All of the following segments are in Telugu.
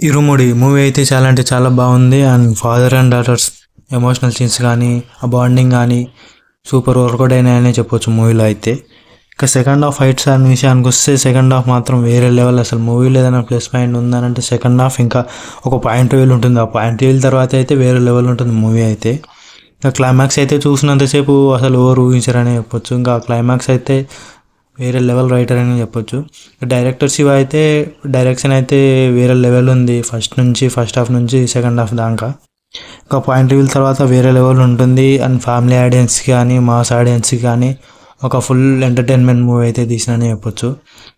ఇరుముడి మూవీ అయితే చాలా అంటే చాలా బాగుంది. And father and daughters emotional scenes కానీ ఆ బాండింగ్ కానీ సూపర్ వర్కౌట్ అయినాయనే చెప్పొచ్చు మూవీలో అయితే. ఇక సెకండ్ హాఫ్ ఫైట్స్ అనే విషయానికి వస్తే సెకండ్ హాఫ్ మాత్రం వేరే లెవెల్. అసలు మూవీలో ఏదైనా ప్లస్ పాయింట్ ఉందనంటే సెకండ్ హాఫ్ ఇంకా ఒక పాయింట్ రివీల్ ఉంటుంది. ఆ పాయింట్ రివీల్ తర్వాత అయితే వేరే లెవెల్ ఉంటుంది మూవీ అయితే. ఇంకా క్లైమాక్స్ అయితే చూసినంతసేపు అసలు ఎవరు ఊహించారని చెప్పొచ్చు. ఇంకా క్లైమాక్స్ అయితే వేరే లెవెల్ రైటర్ అని చెప్పొచ్చు. డైరెక్టర్ శివ అయితే డైరెక్షన్ అయితే వేరే లెవెల్ ఉంది. ఫస్ట్ హాఫ్ నుంచి సెకండ్ హాఫ్ దాకా. ఇంకా పాయింట్ రివీల్ తర్వాత వేరే లెవెల్ ఉంటుంది. అండ్ ఫ్యామిలీ ఆడియన్స్కి కానీ మాస్ ఆడియన్స్కి కానీ ఒక ఫుల్ ఎంటర్టైన్మెంట్ మూవీ అయితే తీసినని చెప్పొచ్చు.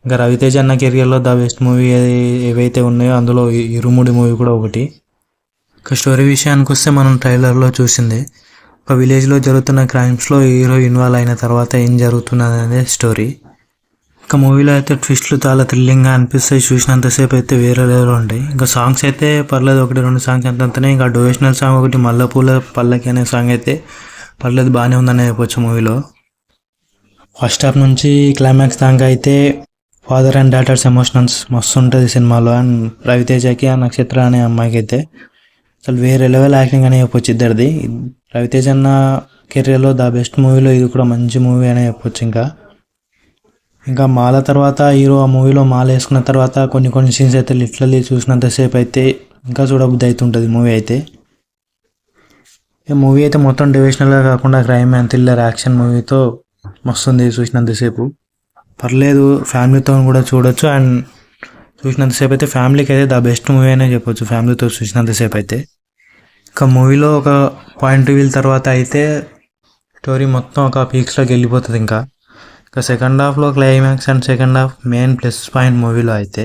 ఇంకా రవితేజ అన్న కెరియర్లో ద బెస్ట్ మూవీ ఏవైతే ఉన్నాయో అందులో ఇరుముడి మూవీ కూడా ఒకటి. ఇక స్టోరీ విషయానికి వస్తే మనం ట్రైలర్లో చూసింది ఒక విలేజ్లో జరుగుతున్న క్రైమ్స్లో హీరో ఇన్వాల్వ్ అయిన తర్వాత ఏం జరుగుతున్నది అనేది స్టోరీ. ఇంకా మూవీలో అయితే ట్విస్ట్లు చాలా థ్రిల్లింగ్గా అనిపిస్తాయి. చూసినంతసేపు అయితే వేరే లెవెల్ ఉంటాయి. ఇంకా సాంగ్స్ అయితే పర్లేదు, 1-2 సాంగ్స్ అంతంతనే. ఇంకా డివోషనల్ సాంగ్ ఒకటి మల్లెపూల పల్లకి అనే సాంగ్ అయితే పర్లేదు, బాగానే ఉందని చెప్పొచ్చు మూవీలో. ఫస్ట్ హాఫ్ నుంచి క్లైమాక్స్ దాకా అయితే ఫాదర్ అండ్ డాటర్స్ ఎమోషనల్స్ మస్తు ఉంటుంది సినిమాలో. అండ్ రవితేజకి ఆ నక్షత్ర అనే అమ్మాయికి అయితే అసలు వేరే లెవెల్ యాక్టింగ్ అనే చెప్పొచ్చు ఇద్దరిది. రవితేజ అన్న కెరియర్లో ద బెస్ట్ మూవీలో ఇది కూడా మంచి మూవీ అనే చెప్పొచ్చు. ఇంకా మాల తర్వాత హీరో ఆ మూవీలో మాల వేసుకున్న తర్వాత కొన్ని సీన్స్ అయితే లిటరల్లీ చూసినంతసేపు అయితే ఇంకా చూడబుద్ధి అవుతుంటుంది మూవీ అయితే. ఈ మూవీ అయితే మొత్తం డివిజనల్గా కాకుండా క్రైమ్ అండ్ థ్రిల్లర్ యాక్షన్ మూవీతో మస్తుంది. చూసినంతసేపు పర్లేదు, ఫ్యామిలీతో కూడా చూడొచ్చు. అండ్ చూసినంతసేపు అయితే ఫ్యామిలీకి అయితే ద బెస్ట్ మూవీ అనే చెప్పొచ్చు ఫ్యామిలీతో చూసినంతసేపు అయితే. ఇంకా మూవీలో ఒక పాయింట్ రివీల్ తర్వాత అయితే స్టోరీ మొత్తం ఒక పీక్స్లోకి వెళ్ళిపోతుంది. ఇంకా సెకండ్ హాఫ్లో climax and second half main plus point మూవీలో అయితే.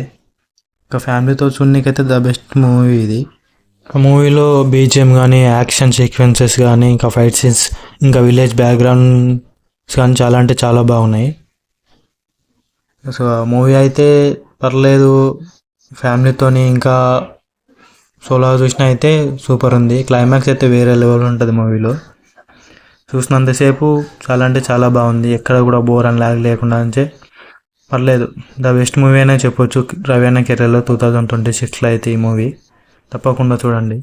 ఇంకా ఫ్యామిలీతో చూడనీకైతే ద బెస్ట్ మూవీ ఇది. మూవీలో బీజిఎం కానీ యాక్షన్ సీక్వెన్సెస్ కానీ ఇంకా ఫైట్ సీన్స్ ఇంకా విలేజ్ బ్యాక్గ్రౌండ్స్ కానీ చాలా అంటే చాలా బాగున్నాయి. సో మూవీ అయితే పర్లేదు, ఫ్యామిలీతోని ఇంకా సోలో చూసినా అయితే సూపర్ ఉంది. క్లైమాక్స్ అయితే వేరే లెవెల్ ఉంటుంది మూవీలో. చూసినంతసేపు చాలా అంటే చాలా బాగుంది. ఎక్కడ కూడా బోర్ అని లాగ్ లేకుండా అంటే పర్లేదు, ద బెస్ట్ మూవీ అనే చెప్పొచ్చు రవి అన్న కెరీర్లో 2026లో అయితే ఈ మూవీ తప్పకుండా చూడండి.